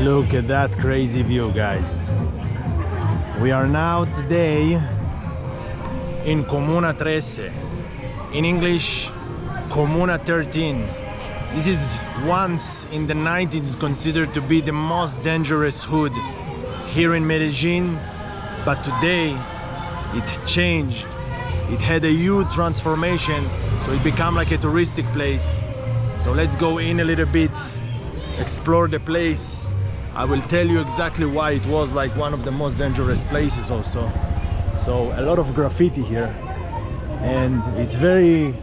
Look at that crazy view, guys. We are now today in Comuna 13. In English, Comuna 13. This is once in the 90s considered to be the most dangerous hood here in Medellin, but today it changed. It had a huge transformation, so it became like a touristic place. So let's go in a little bit, explore the place. I will tell you exactly why it was like one of the most dangerous places also. So a lot of graffiti here, and it's very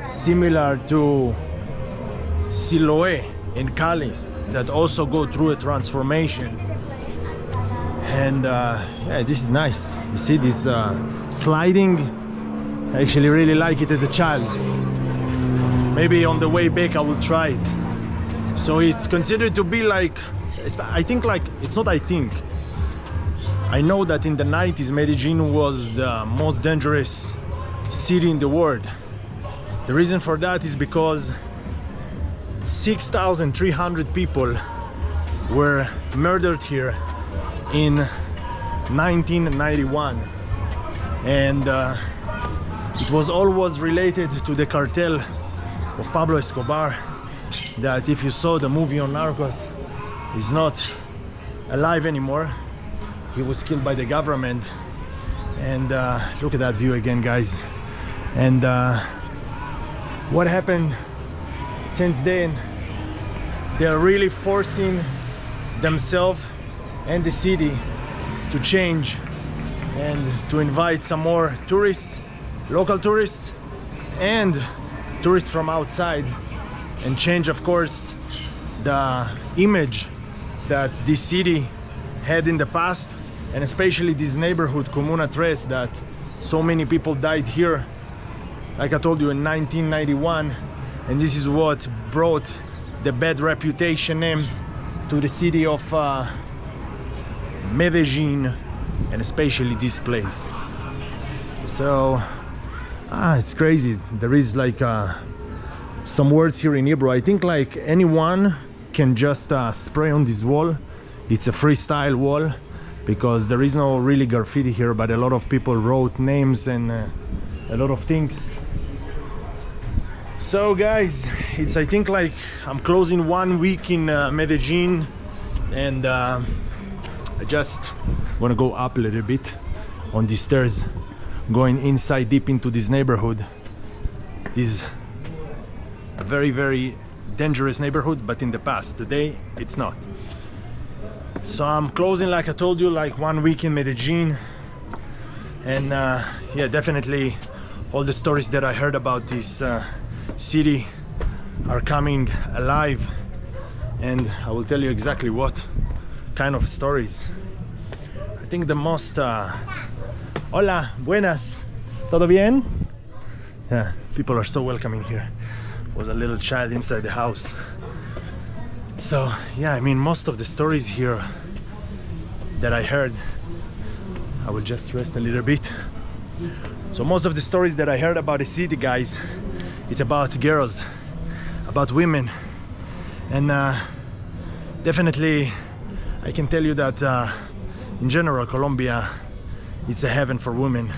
similar to Siloé in Cali that also go through a transformation. And yeah, this is nice. You see this sliding? I actually really like it as a child. Maybe on the way back I will try it. So it's considered to be like, I think like, it's not I think. I know that in the 90s Medellin was the most dangerous city in the world. The reason for that is because 6,300 people were murdered here in 1991, and it was always related to the cartel of Pablo Escobar, that if you saw the movie on Narcos, is not alive anymore. He was killed by the government. And look at that view again, guys. And what happened since then, they're really forcing themselves and the city to change and to invite some more tourists, local tourists and tourists from outside, and change, of course, the image that this city had in the past, and especially this neighborhood, Comuna 13, that so many people died here, like I told you, in 1991. And this is what brought the bad reputation name to the city of Medellin, and especially this place. So it's crazy. There is like some words here in Hebrew. I think like anyone can just spray on this wall. It's a freestyle wall because there is no really graffiti here, but a lot of people wrote names and a lot of things. So guys, it's, I think like I'm closing 1 week in Medellin, and I just want to go up a little bit on these stairs, going inside deep into this neighborhood. This is a very, very dangerous neighborhood, but in the past. Today it's not. So I'm closing, like I told you, like 1 week in Medellin, and yeah, definitely all the stories that I heard about this city are coming alive, and I will tell you exactly what kind of stories. I think the most hola, buenas, todo bien? Yeah, people are so welcoming here. Was a little child inside the house. So yeah, I mean, most of the stories here that I heard, I will just rest a little bit. So most of the stories that I heard about the city, guys, it's about girls, about women, and definitely I can tell you that in general Colombia, it's a heaven for women,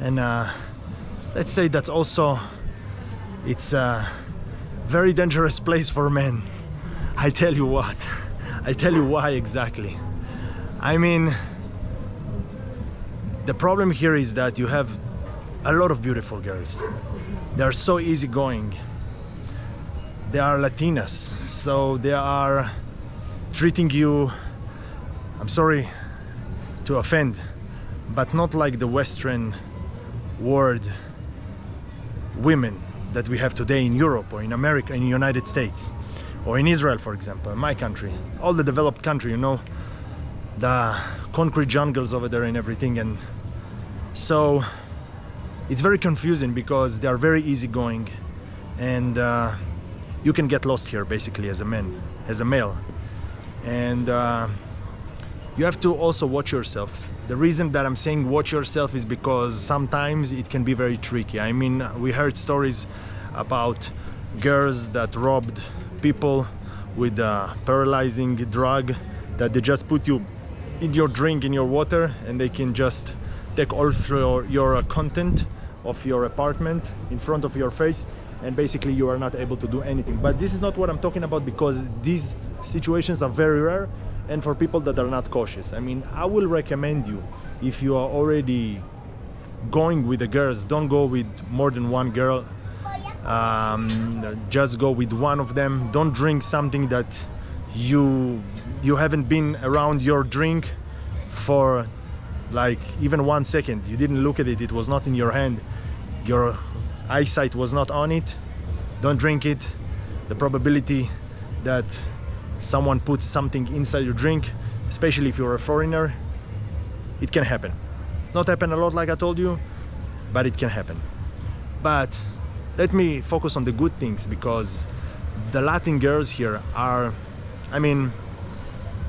and let's say that also it's a very dangerous place for men. I tell you what, I tell you why exactly. I mean, the problem here is that you have a lot of beautiful girls. They are so easygoing. They are Latinas, so they are treating you, I'm sorry to offend, but not like the Western world women that we have today in Europe or in America, in the United States, or in Israel, for example, in my country, all the developed country, you know, the concrete jungles over there and everything. And so it's very confusing because they are very easygoing, and you can get lost here basically as a man, as a male. And you have to also watch yourself. The reason that I'm saying watch yourself is because sometimes it can be very tricky. I mean, we heard stories about girls that robbed people with a paralyzing drug that they just put you in your drink, in your water, and they can just take all your content of your apartment in front of your face, and basically you are not able to do anything. But this is not what I'm talking about, because these situations are very rare and for people that are not cautious. I mean, I will recommend you, if you are already going with the girls, don't go with more than one girl. Just go with one of them. Don't drink something that you haven't been around your drink for like even 1 second. You didn't look at it, it was not in your hand, your eyesight was not on it. Don't drink it. The probability that someone puts something inside your drink, especially if you're a foreigner, it can happen. Not happen a lot, like I told you, but it can happen. But let me focus on the good things, because the Latin girls here are, I mean,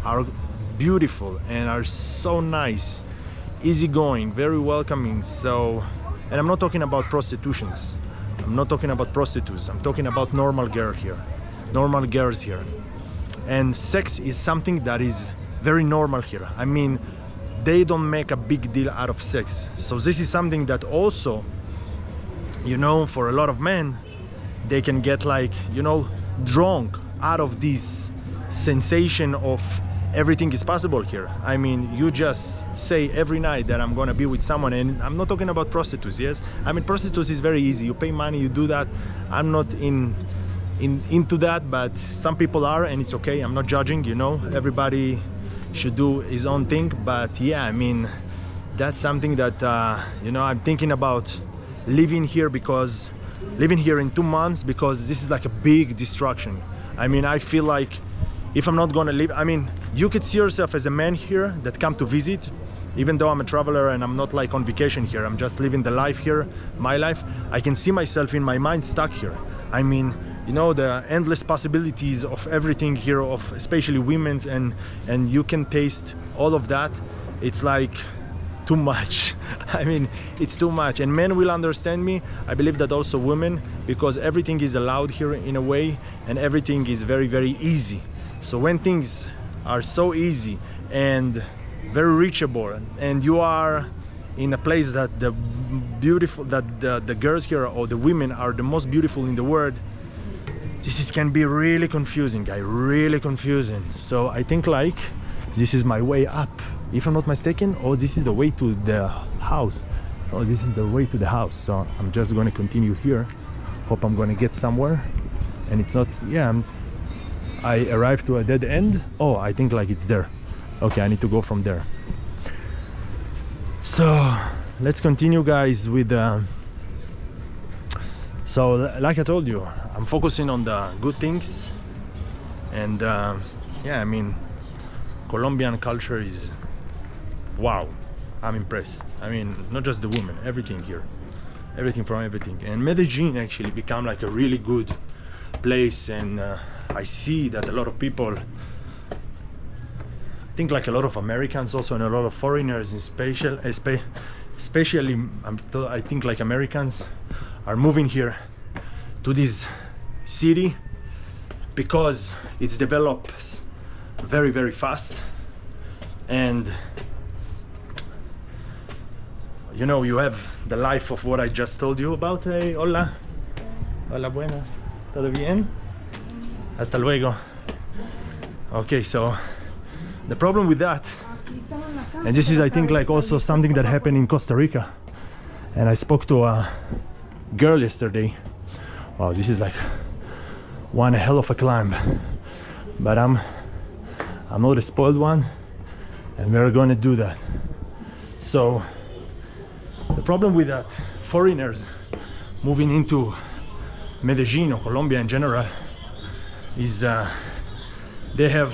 are beautiful and are so nice, easygoing, very welcoming. So, and I'm not talking about prostitutions, I'm not talking about prostitutes, I'm talking about normal girls here. And sex is something that is very normal here. I mean, they don't make a big deal out of sex. So this is something that also, you know, for a lot of men, they can get like, you know, drunk out of this sensation of everything is possible here. I mean, you just say every night that I'm gonna be with someone, and I'm not talking about prostitutes, yes? I mean, prostitutes is very easy. You pay money, you do that. I'm not into that, but some people are, and it's okay. I'm not judging, you know. Everybody should do his own thing. But yeah, I mean, that's something that, you know, I'm thinking about living here in 2 months, because this is like a big distraction. I mean, I feel like if I'm not gonna live, I mean, you could see yourself as a man here that come to visit, even though I'm a traveler and I'm not like on vacation here, I'm just living the life here, my life. I can see myself in my mind stuck here. I mean, you know, the endless possibilities of everything here, of especially women's, and you can taste all of that. It's like too much. I mean, it's too much, and men will understand me. I believe that also women, because everything is allowed here in a way, and everything is very, very easy. So when things are so easy and very reachable, and you are in a place that the girls here, or the women, are the most beautiful in the world, this can be really confusing, guys, really confusing. So I think like this is my way up, if I'm not mistaken, or this is the way to the house. Oh, this is the way to the house. So I'm just going to continue here. Hope I'm going to get somewhere, and it's not, yeah, I arrived to a dead end. Oh, I think like it's there. Okay, I need to go from there. So let's continue, guys, with so like I told you, I'm focusing on the good things. And yeah, I mean, Colombian culture is wow. I'm impressed. I mean, not just the women, everything here, everything from everything. And Medellin actually become like a really good place, and I see that a lot of people, I think like a lot of Americans also, and a lot of foreigners, especially I think like Americans are moving here to this city because it's develops very, very fast. And you know, you have the life of what I just told you about. Hey, hola. Hola, buenas. ¿Todo bien? Hasta luego. Okay, so the problem with that, and this is I think like also something that happened in Costa Rica, and I spoke to a girl yesterday. Wow, this is like one hell of a climb, but I'm not a spoiled one, and we're gonna do that. So the problem with that, foreigners moving into Medellin or Colombia in general, is they have,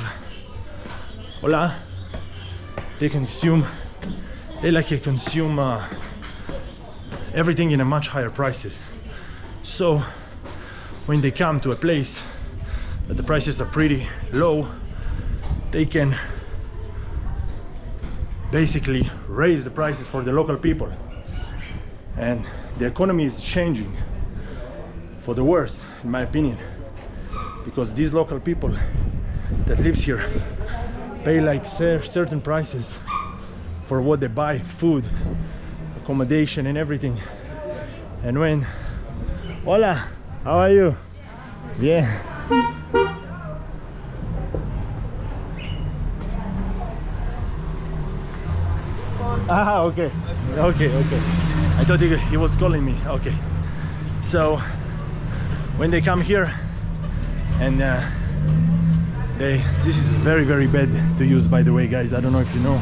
hola, they like to consume everything in a much higher prices. So when they come to a place that the prices are pretty low, they can basically raise the prices for the local people, and the economy is changing for the worse, in my opinion, because these local people that lives here, pay like certain prices for what they buy, food, accommodation and everything. And when hola, how are you? Yeah. Ah, okay. I thought he was calling me. Okay. So when they come here and this is very, very bad to use, by the way, guys. I don't know if you know,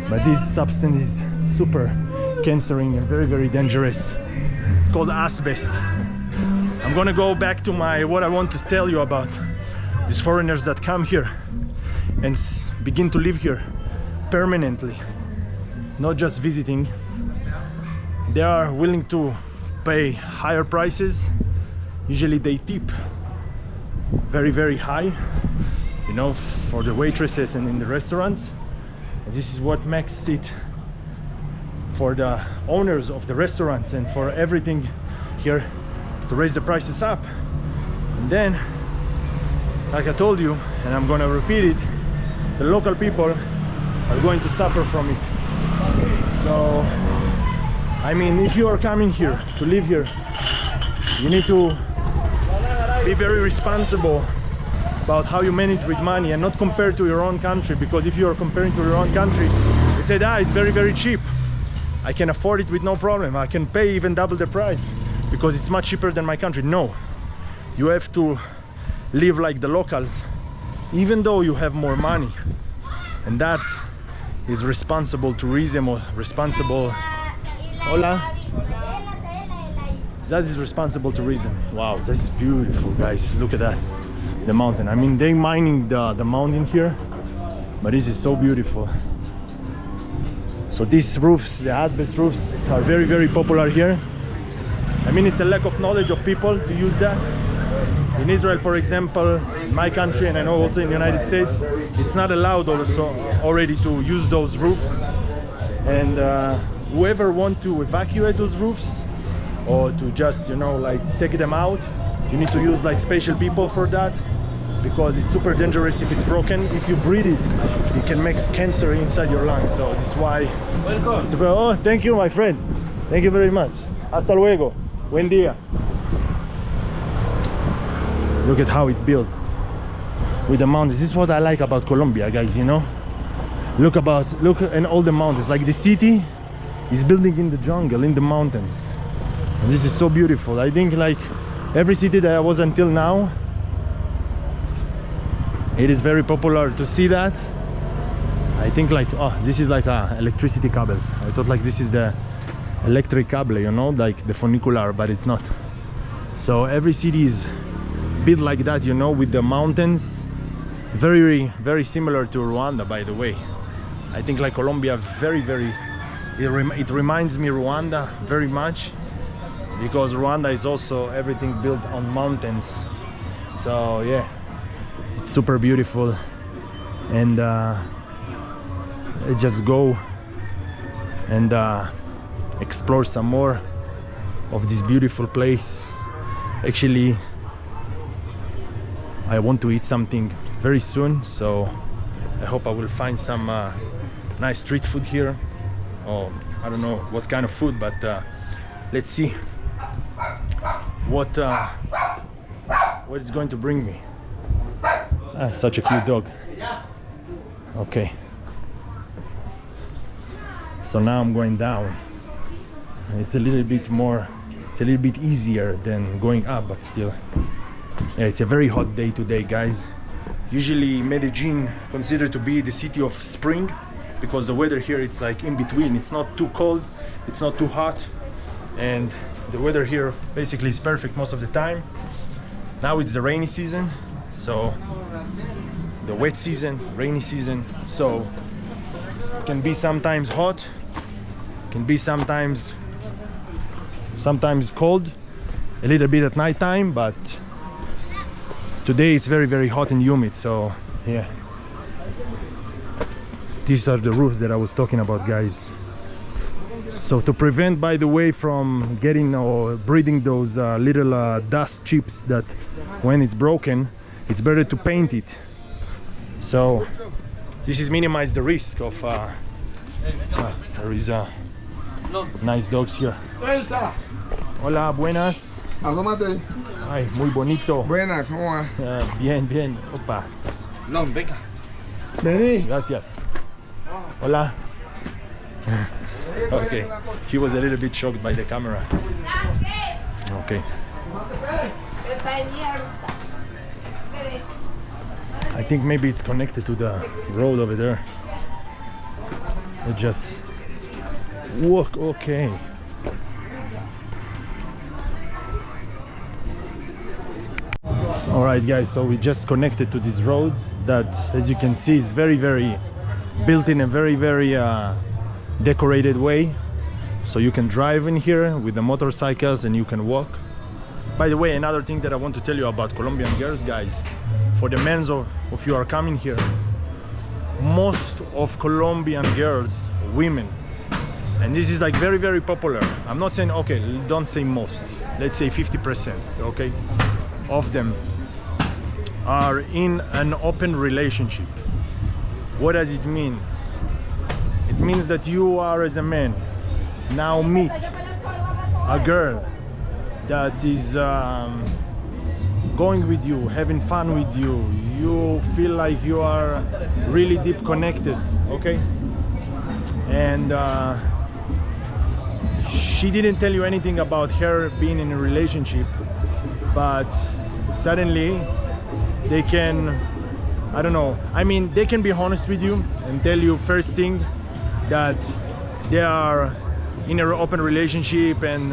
but this substance is super cancerous and very, very dangerous. It's called asbestos. I'm gonna go back to what I want to tell you about these foreigners that come here and begin to live here permanently, not just visiting. They are willing to pay higher prices. Usually they tip very, very high, you know, for the waitresses and in the restaurants. And this is what makes it for the owners of the restaurants and for everything here to raise the prices up. And then, like I told you, and I'm gonna repeat it, the local people are going to suffer from it. So I mean, if you are coming here to live here, you need to be very responsible about how you manage with money and not compare to your own country, because if you are comparing to your own country, you say, it's very, very cheap, I can afford it with no problem, I can pay even double the price because it's much cheaper than my country. No, you have to live like the locals, even though you have more money. And that is responsible tourism, or responsible, hola, that is responsible tourism. Wow, that's beautiful, guys. Look at that, the mountain. I mean, they mining the mountain here, but this is so beautiful. So these roofs, the asbestos roofs, are very, very popular here. I mean, it's a lack of knowledge of people to use that. In Israel, for example, in my country, and I know also in the United States, it's not allowed also already to use those roofs. And whoever want to evacuate those roofs or to just, you know, like take them out, you need to use like special people for that, because it's super dangerous if it's broken. If you breathe it, it can make cancer inside your lungs. So this is why. Welcome. Oh, thank you, my friend. Thank you very much. Hasta luego. Buen día. Look at how it's built with the mountains. This is what I like about Colombia, guys, you know. Look and all the mountains. Like the city is building in the jungle, in the mountains. And this is so beautiful. I think like every city that I was until now, it is very popular to see that. I think like, oh, this is like electricity cables. I thought like this is the electric cable, you know, like the funicular, but it's not. So every city is built like that, you know, with the mountains. Very, very similar to Rwanda, by the way. I think like Colombia, very, very, it reminds me Rwanda very much, because Rwanda is also everything built on mountains. So yeah, it's super beautiful. And just go and explore some more of this beautiful place. Actually, I want to eat something very soon, so I hope I will find some nice street food here. Oh, I don't know what kind of food, but let's see what it's going to bring me. Such a cute dog. Okay, so now I'm going down. It's a little bit more, it's a little bit easier than going up, but still, yeah, it's a very hot day today, guys. Usually Medellin considered to be the city of spring, because the weather here, it's like in between. It's not too cold, it's not too hot, and the weather here basically is perfect most of the time. Now it's the rainy season, so the wet season, rainy season, so it can be sometimes hot, can be sometimes cold, a little bit at night time, but today it's very, very hot and humid. So yeah, these are the roofs that I was talking about, guys. So to prevent, by the way, from getting or breathing those little dust chips that when it's broken, it's better to paint it. So this is minimize the risk of there is nice dogs here. Hola, buenas. Asómate. Ay, muy bonito. Buena, ¿cómo va? Bien, bien. Opa. No, venga. Vení. Gracias. Hola. Okay. He was a little bit shocked by the camera. Okay. I think maybe it's connected to the road over there. It just walk. Okay. All right, guys. So we just connected to this road that, as you can see, is very built in a very decorated way. So you can drive in here with the motorcycles and you can walk. By the way, another thing that I want to tell you about Colombian girls, guys, for the men of you are coming here, most of Colombian girls, women, and this is like very popular. I'm not saying, okay, don't say most, let's say 50%, okay, of them are in an open relationship. What does it mean? It means that you are, as a man, now meet a girl that is going with you, having fun with you. You feel like you are really deep connected, okay? And she didn't tell you anything about her being in a relationship, but suddenly they can, I don't know, I mean, they can be honest with you and tell you first thing that they are in an open relationship and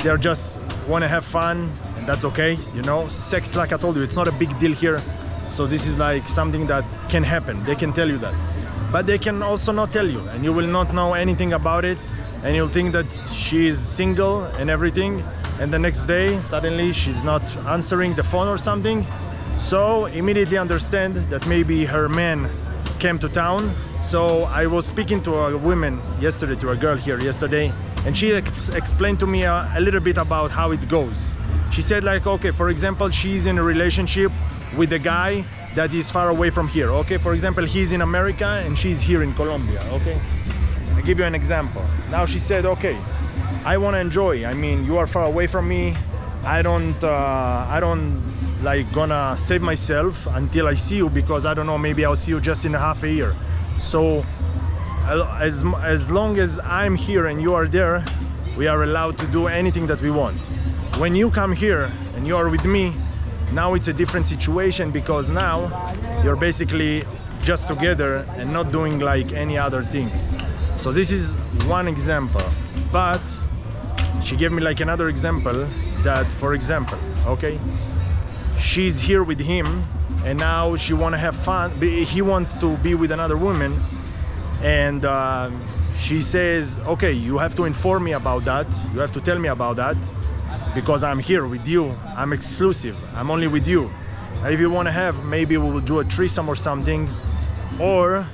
they just want to have fun, and that's okay, you know. Sex, like I told you, it's not a big deal here, so this is like something that can happen. They can tell you that, but they can also not tell you, and you will not know anything about it, and you'll think that she is single and everything, and the next day suddenly she's not answering the phone or something. So immediately understand that maybe her man came to town. So I was speaking to a woman yesterday, to a girl here yesterday, and she explained to me a little bit about how it goes. She said, like, okay, for example, she's in a relationship with a guy that is far away from here, okay? For example, he's in America and she's here in Colombia, okay? I'll give you an example. Now she said, okay, I want to enjoy. I mean, you are far away from me. I don't like gonna save myself until I see you, because I don't know, maybe I'll see you just in half a year. So as long as I'm here and you are there, we are allowed to do anything that we want. When you come here and you are with me, now it's a different situation, because now you're basically just together and not doing like any other things. So this is one example, but she gave me like another example that, for example, okay, she's here with him and now she want to have fun. He wants to be with another woman, and she says, okay, you have to inform me about that, you have to tell me about that, because I'm here with you, I'm exclusive, I'm only with you. If you want to have, maybe we will do a threesome or something, or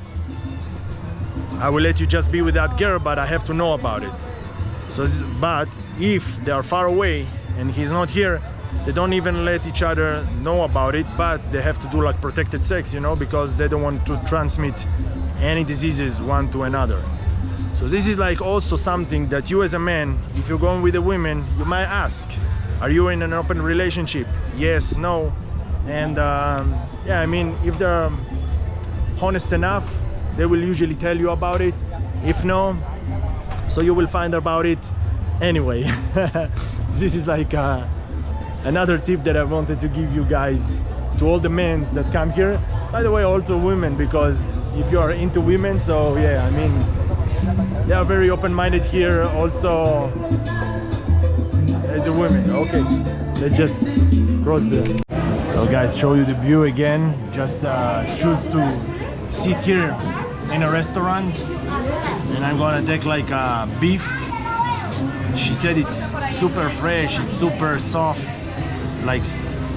I will let you just be with that girl, but I have to know about it. So but if they are far away and he's not here, they don't even let each other know about it, but they have to do like protected sex, you know, because they don't want to transmit any diseases one to another. So this is like also something that you as a man, if you're going with a woman, you might ask, are you in an open relationship? Yes, no. And yeah, I mean, if they're honest enough, they will usually tell you about it. If no, so you will find about it anyway. This is like another tip that I wanted to give you guys, to all the men that come here. By the way, also women, because if you are into women, so yeah, I mean, they are very open-minded here also as a woman. Okay, let's just cross the... So guys, show you the view again. Just choose to sit here in a restaurant, and I'm gonna take like a beef. She said it's super fresh, it's super soft, like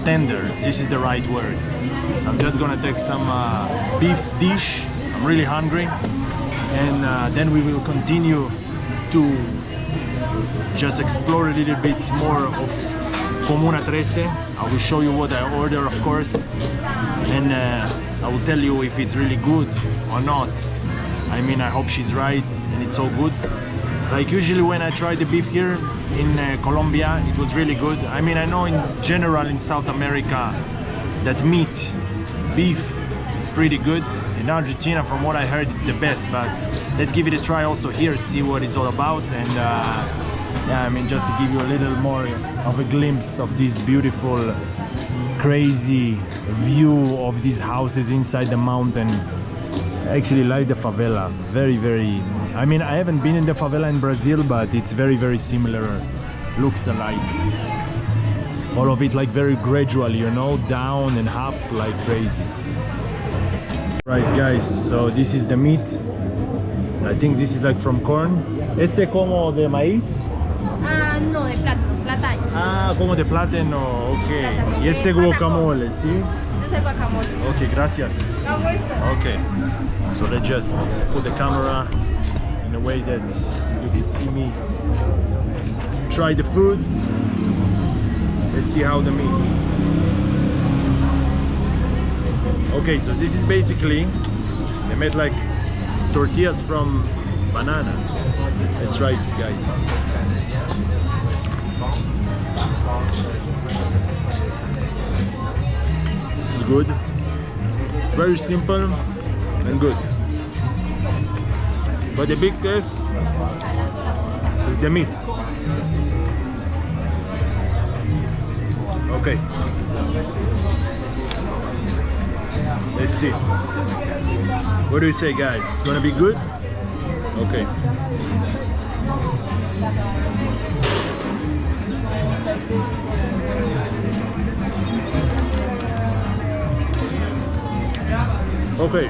tender. This is the right word. So I'm just gonna take some beef dish. I'm really hungry, and then we will continue to just explore a little bit more of Comuna 13. I will show you what I order, of course, and I will tell you if it's really good or not. I mean, I hope she's right and it's all good. Like usually when I try the beef here in Colombia, it was really good. I mean, I know in general in South America that meat, beef, is pretty good. In Argentina, from what I heard, it's the best, but let's give it a try also here, see what it's all about. And yeah, I mean, just to give you a little more of a glimpse of this beautiful, crazy view of these houses inside the mountain. I actually like the favela, very, I mean, I haven't been in the favela in Brazil, but it's very similar, looks alike. All of it like very gradual, you know, down and up like crazy. Right guys, so this is the meat. I think this is like from corn. Este como de maíz? Ah, no, de plátano. Ah, como de plátano, ok. Y este guacamole, ¿sí? Ese es el guacamole. Ok, gracias. Okay, so let's just put the camera in a way that you can see me try the food. Let's see how the meat. Okay, so this is basically, they made like tortillas from banana. Let's try this, guys. This is good. Very simple and good. But the big test is the meat. Okay. Let's see. What do you say, guys? It's gonna be good? Okay. Okay.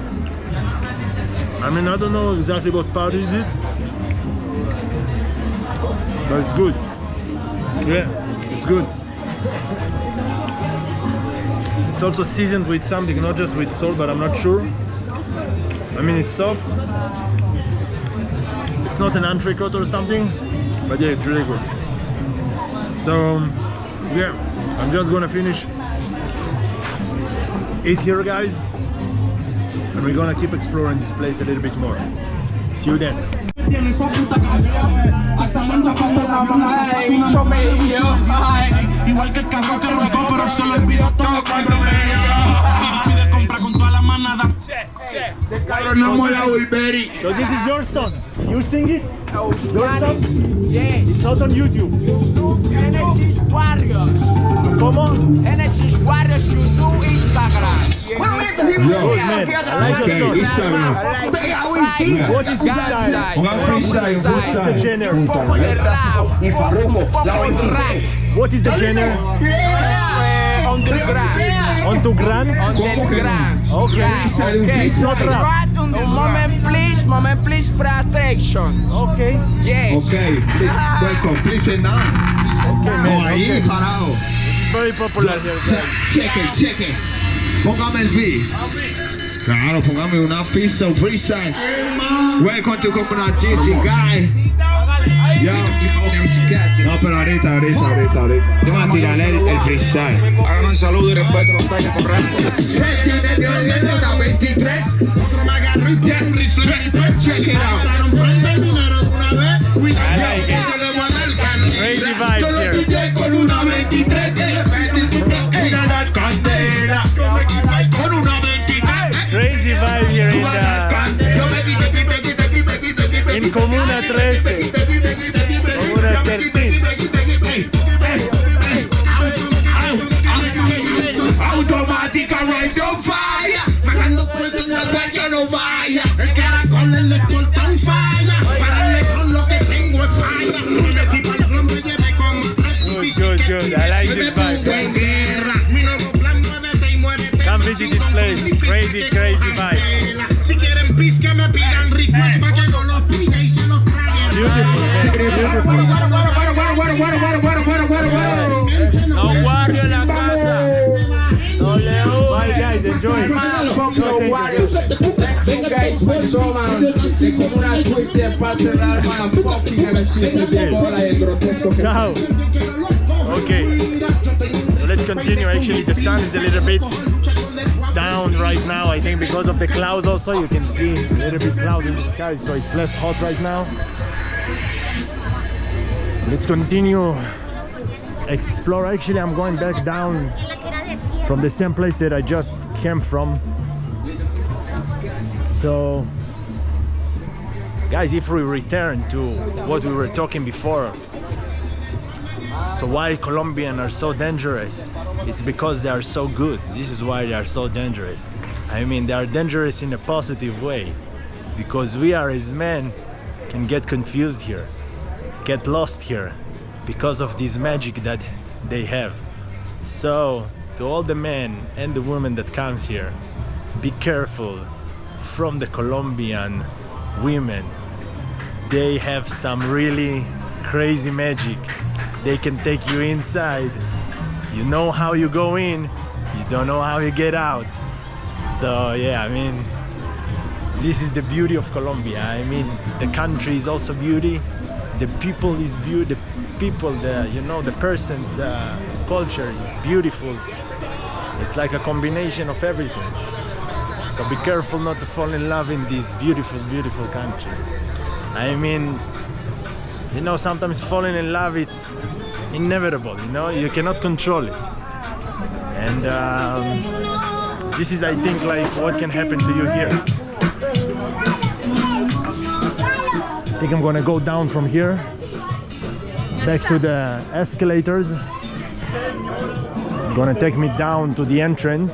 I mean, I don't know exactly what part is it, but it's good. Yeah, it's good. It's also seasoned with something, not just with salt, but I'm not sure. I mean, it's soft. It's not an entrecote or something, but yeah, it's really good. So, yeah, I'm just gonna finish it here, guys. And we're gonna keep exploring this place a little bit more. See you then. Igual que el carro que roncó, pero se lo olvidó todo cuando me fui de compra con toda la manada. So this is your song. You sing it? Your song? Yes. It's not on YouTube. Genesis Warriors. ¿Cómo? Genesis Warriors YouTube Instagram. Good, man. I like your song. What is the style? What is the genre? Un poco de rap, un poco de rap. What is the genre? Underground. Underground? Underground. Okay. It's not rap. Moment please, pay attention. Okay. Yes. Okay, welcome, please sit down. Okay, man. Ahí, Okay. parado. Very popular here, guys. Check it. Póngame el beat. Claro, póngame una pista freestyle. Welcome to Comuna GT, guy. Yo. No, pero ahorita. Yo voy a tirarle el freestyle. Hagan un saludo y respeto a los talles correctos. Se tiene una 23. Otro me agarró y tiene un rifle. Check it out. Prende el número de una vez. Cuidado, que yo le voy a dar Crazy vibes yo le here. pillé con una 23. Que le metí una candela. Yo me quité con una 23. Crazy vibe here in Comuna 13. Comuna 13. Automática rise on fire. Matando puertas en la playa no vaya. El caracol en el portón falla. Pararle con lo que tengo es falla. Me metí para el flambo y llevé como Good. I like this vibe. Come visit this place. Crazy vibe. Si quieren pis que me pidan request para que no los pille y se los traigan. Beautiful, man. No guardio en la casa. No leo. Bye, guys. Enjoy. No Warriors. Thank you guys for so much. Se como una Twitter parte de la hermana fucking ejercicio de bola y el grotesco que Ciao. Okay. So let's continue. Actually, the sun is a little bit down right now. I think because of the clouds also, you can see a little bit cloud in the sky, so it's less hot right now. Let's continue explore. Actually, I'm going back down from the same place that I just came from. So guys, if we return to what we were talking before, so why Colombians are so dangerous? It's because they are so good. This is why they are so dangerous. I mean, they are dangerous in a positive way, because we are as men can get confused here, get lost here, because of this magic that they have. So to all the men and the women that comes here, be careful from the Colombian women. They have some really crazy magic. They can take you inside. You know how you go in, you don't know how you get out. So yeah, I mean, this is the beauty of Colombia. I mean, the country is also beauty, the people is beauty, the people, the persons, the culture is beautiful. It's like a combination of everything. So be careful not to fall in love in this beautiful, beautiful country. I mean, sometimes falling in love, it's inevitable, you cannot control it. And this is, I think, like what can happen to you here. I think I'm gonna go down from here, back to the escalators. Gonna take me down to the entrance.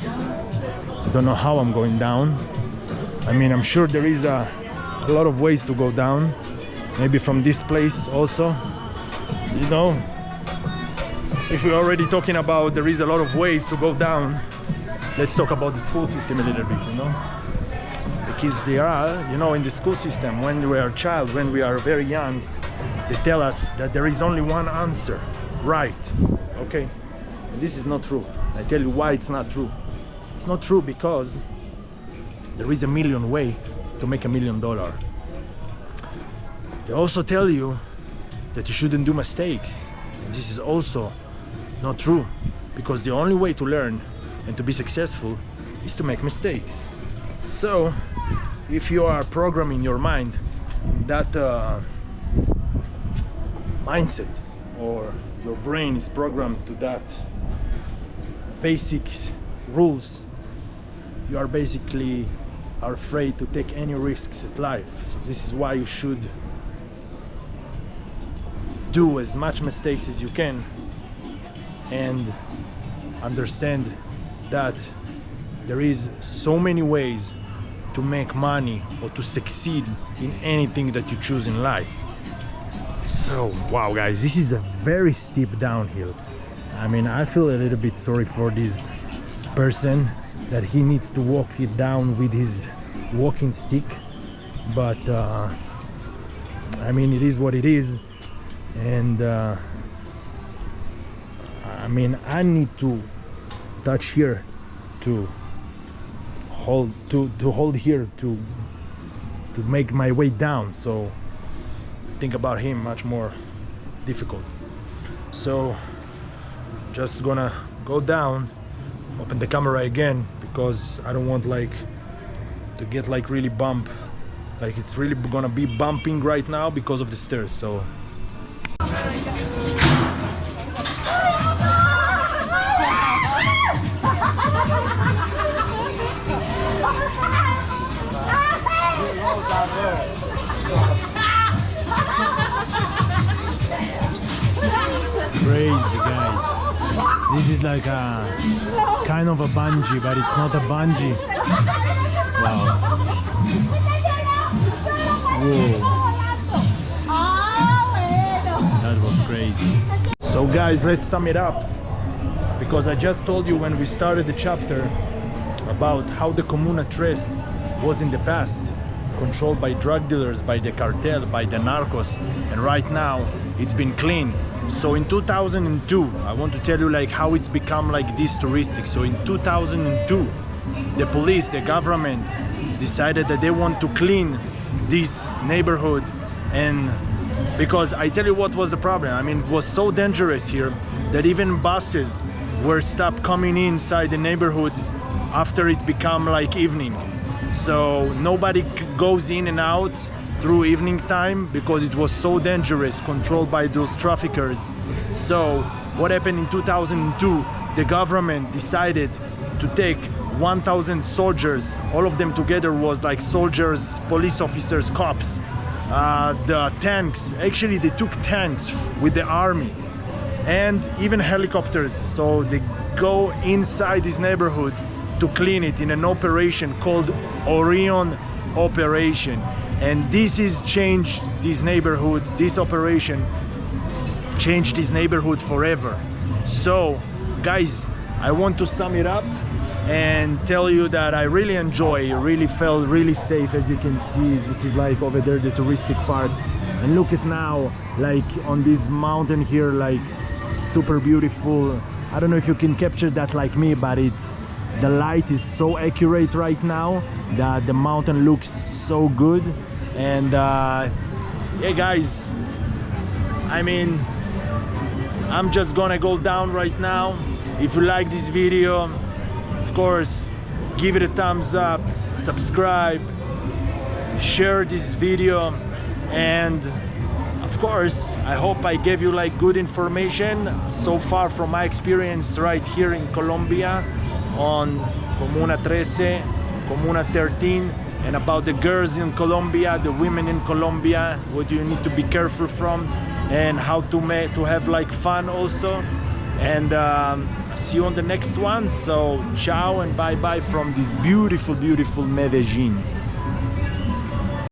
I don't know how I'm going down. I mean, I'm sure there is a lot of ways to go down. Maybe from this place also. If we're already talking about there is a lot of ways to go down, let's talk about the school system a little bit, Because they are, in the school system, when we are a child, when we are very young, they tell us that there is only one answer, right? Okay, this is not true. I tell you why it's not true. It's not true because there is a million way to make $1 million. They also tell you that you shouldn't do mistakes. And this is also not true, because the only way to learn and to be successful is to make mistakes. So if you are programming your mind that mindset, or your brain is programmed to that basic rules, you are basically afraid to take any risks in life. So this is why you should do as much mistakes as you can and understand that there is so many ways to make money or to succeed in anything that you choose in life. So wow guys, this is a very steep downhill. I mean, I feel a little bit sorry for this person that he needs to walk it down with his walking stick, but I mean, it is what it is. And I mean, I need to touch here to hold here to make my way down. So think about him, much more difficult. So just gonna go down, open the camera again, because I don't want to get really bump, it's really gonna be bumping right now because of the stairs. So crazy guys, this is like a kind of a bungee, but it's not a bungee. Wow. Whoa. That was crazy. So guys, let's sum it up, because I just told you when we started the chapter about how the Comuna trust was in the past, controlled by drug dealers, by the cartel, by the narcos, and right now it's been clean. So in 2002, I want to tell you how it's become this touristic. So in 2002, the police, the government decided that they want to clean this neighborhood. And because I tell you what was the problem, I mean, it was so dangerous here that even buses were stopped coming inside the neighborhood after it become like evening. So nobody goes in and out through evening time because it was so dangerous, controlled by those traffickers. So what happened in 2002, the government decided to take 1,000 soldiers, all of them together was like soldiers, police officers, cops, the tanks, actually they took tanks with the army and even helicopters. So they go inside this neighborhood to clean it in an operation called Orion operation. And this is changed this neighborhood, this operation changed this neighborhood forever. So guys, I want to sum it up and tell you that I really enjoy, really felt really safe. As you can see, this is like over there the touristic part, and look at now, like on this mountain here, like super beautiful. I don't know if you can capture that like me, but it's, the light is so accurate right now that the mountain looks so good. And yeah guys, I mean, I'm just gonna go down right now. If you like this video, of course, give it a thumbs up, subscribe, share this video, and of course, I hope I gave you like good information so far from my experience right here in Colombia on Comuna 13, Comuna 13, and about the girls in Colombia, the women in Colombia, what you need to be careful from, and how to have like fun also. And see you on the next one. So ciao and bye bye from this beautiful, beautiful Medellin.